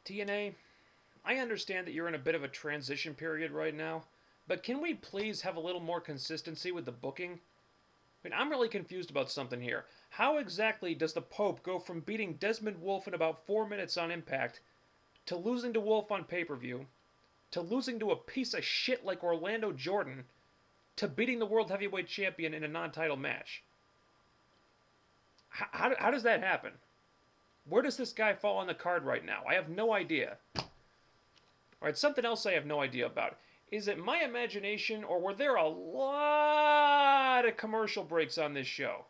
TNA, I understand that you're in a bit of a transition period right now, but can we please have a little more consistency with the booking? I mean, I'm really confused about something here. How exactly does the Pope go from beating Desmond Wolfe in about 4 minutes on Impact, to losing to Wolfe on pay per view, to losing to a piece of shit like Orlando Jordan, to beating the World Heavyweight Champion in a non title match? How does that happen? Where does this guy fall on the card right now? I have no idea. Alright, something else I have no idea about. Is it my imagination, or were there a lot of commercial breaks on this show?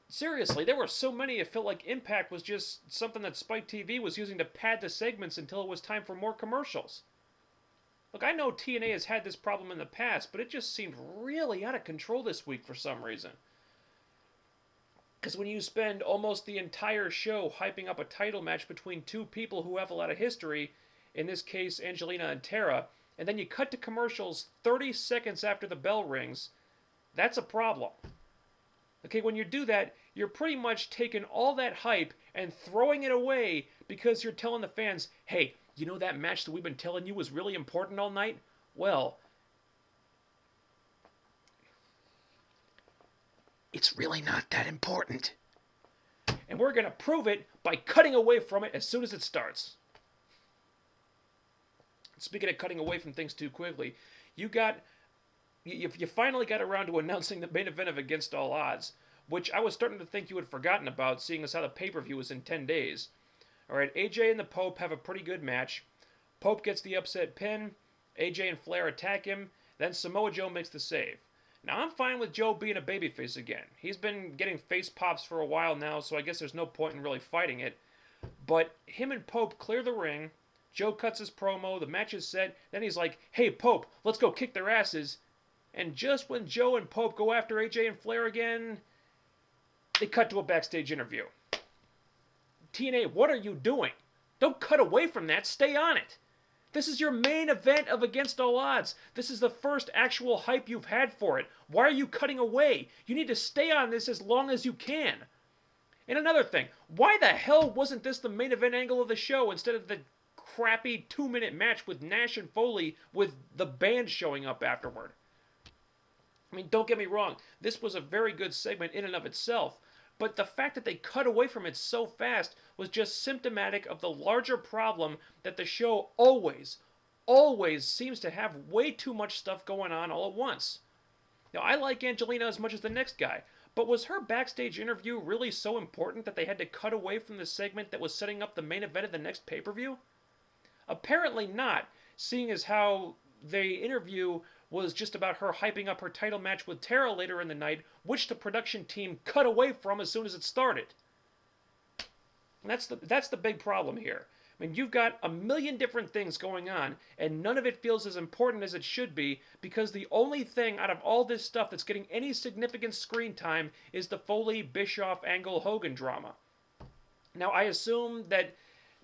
Seriously, there were so many it felt like Impact was just something that Spike TV was using to pad the segments until it was time for more commercials. Look, I know TNA has had this problem in the past, but it just seemed really out of control this week for some reason. Because when you spend almost the entire show hyping up a title match between two people who have a lot of history, in this case Angelina and Tara, and then you cut to commercials 30 seconds after the bell rings, that's a problem. Okay, when you do that, you're pretty much taking all that hype and throwing it away because you're telling the fans, hey, you know that match that we've been telling you was really important all night? Well, it's really not that important. And we're going to prove it by cutting away from it as soon as it starts. Speaking of cutting away from things too quickly, you finally got around to announcing the main event of Against All Odds, which I was starting to think you had forgotten about, seeing as how the pay-per-view was in 10 days. Alright, AJ and the Pope have a pretty good match. Pope gets the upset pin, AJ and Flair attack him, then Samoa Joe makes the save. Now, I'm fine with Joe being a babyface again. He's been getting face pops for a while now, so I guess there's no point in really fighting it. But him and Pope clear the ring, Joe cuts his promo, the match is set, then he's like, hey Pope, let's go kick their asses. And just when Joe and Pope go after AJ and Flair again, they cut to a backstage interview. TNA, what are you doing? Don't cut away from that, stay on it. This is your main event of Against All Odds. This is the first actual hype you've had for it. Why are you cutting away? You need to stay on this as long as you can. And another thing, why the hell wasn't this the main event angle of the show instead of the crappy 2-minute match with Nash and Foley with the band showing up afterward? I mean, don't get me wrong, this was a very good segment in and of itself, but the fact that they cut away from it so fast was just symptomatic of the larger problem that the show always seems to have way too much stuff going on all at once. Now, I like Angelina as much as the next guy, but was her backstage interview really so important that they had to cut away from the segment that was setting up the main event of the next pay-per-view? Apparently not, seeing as how the interview was just about her hyping up her title match with Tara later in the night, which the production team cut away from as soon as it started. And that's the big problem here. I mean, you've got a million different things going on, and none of it feels as important as it should be, because the only thing out of all this stuff that's getting any significant screen time is the Foley, Bischoff, Angle, Hogan drama. Now, I assume that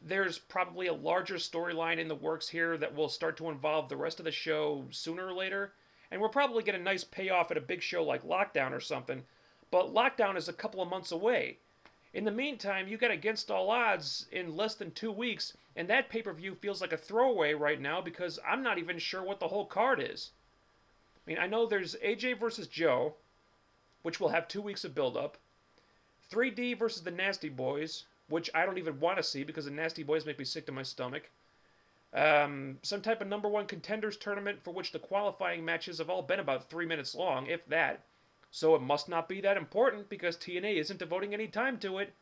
there's probably a larger storyline in the works here that will start to involve the rest of the show sooner or later, and we'll probably get a nice payoff at a big show like Lockdown or something, but Lockdown is a couple of months away. In the meantime, you got Against All Odds in less than 2 weeks, and that pay-per-view feels like a throwaway right now because I'm not even sure what the whole card is. I mean, I know there's AJ versus Joe, which will have 2 weeks of build-up, 3D versus the Nasty Boys, which I don't even want to see because the Nasty Boys make me sick to my stomach. Some type of number one contenders tournament for which the qualifying matches have all been about 3 minutes long, if that. So it must not be that important because TNA isn't devoting any time to it.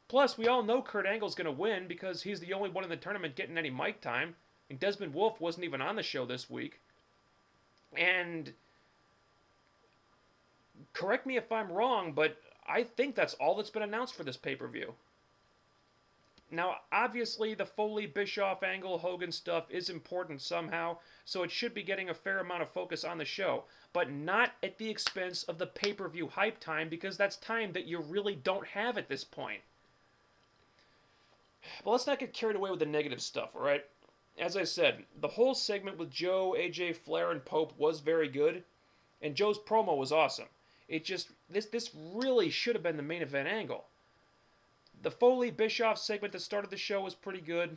Plus, we all know Kurt Angle's going to win because he's the only one in the tournament getting any mic time. And Desmond Wolfe wasn't even on the show this week. And correct me if I'm wrong, but I think that's all that's been announced for this pay-per-view. Now, obviously, the Foley, Bischoff, Angle, Hogan stuff is important somehow, so it should be getting a fair amount of focus on the show, but not at the expense of the pay-per-view hype time, because that's time that you really don't have at this point. But let's not get carried away with the negative stuff, alright? As I said, the whole segment with Joe, AJ, Flair, and Pope was very good, and Joe's promo was awesome. It just, this really should have been the main event angle. The Foley Bischoff segment that started the show was pretty good.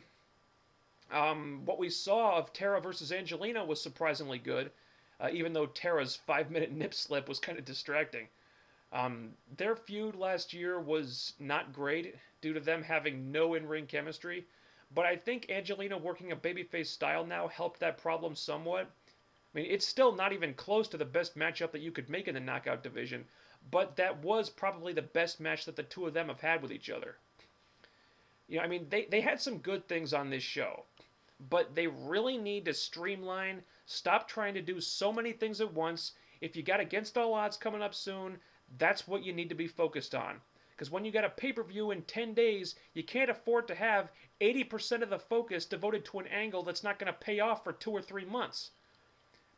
What we saw of Tara versus Angelina was surprisingly good, even though Tara's 5 minute nip slip was kind of distracting. Their feud last year was not great due to them having no in ring chemistry, but I think Angelina working a babyface style now helped that problem somewhat. I mean, it's still not even close to the best matchup that you could make in the knockout division, but that was probably the best match that the two of them have had with each other. I mean, they had some good things on this show, but they really need to streamline, stop trying to do so many things at once. If you got Against All Odds coming up soon, that's what you need to be focused on. Because when you got a pay-per-view in 10 days, you can't afford to have 80% of the focus devoted to an angle that's not going to pay off for 2 or 3 months.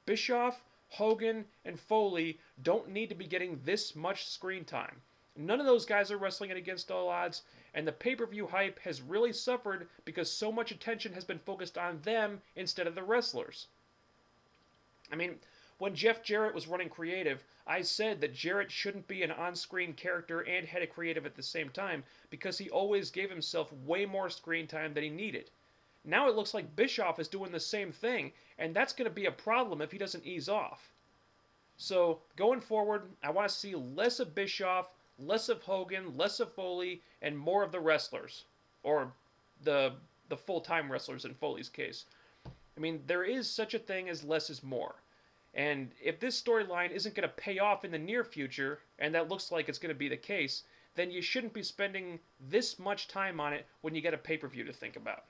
Bischoff, Hogan, and Foley don't need to be getting this much screen time. None of those guys are wrestling it Against All Odds, and the pay-per-view hype has really suffered because so much attention has been focused on them instead of the wrestlers. I mean, when Jeff Jarrett was running creative, I said that Jarrett shouldn't be an on-screen character and head of creative at the same time because he always gave himself way more screen time than he needed. Now it looks like Bischoff is doing the same thing, and that's going to be a problem if he doesn't ease off. So, going forward, I want to see less of Bischoff, less of Hogan, less of Foley, and more of the wrestlers. Or the full-time wrestlers in Foley's case. I mean, there is such a thing as less is more. And if this storyline isn't going to pay off in the near future, and that looks like it's going to be the case, then you shouldn't be spending this much time on it when you get a pay-per-view to think about.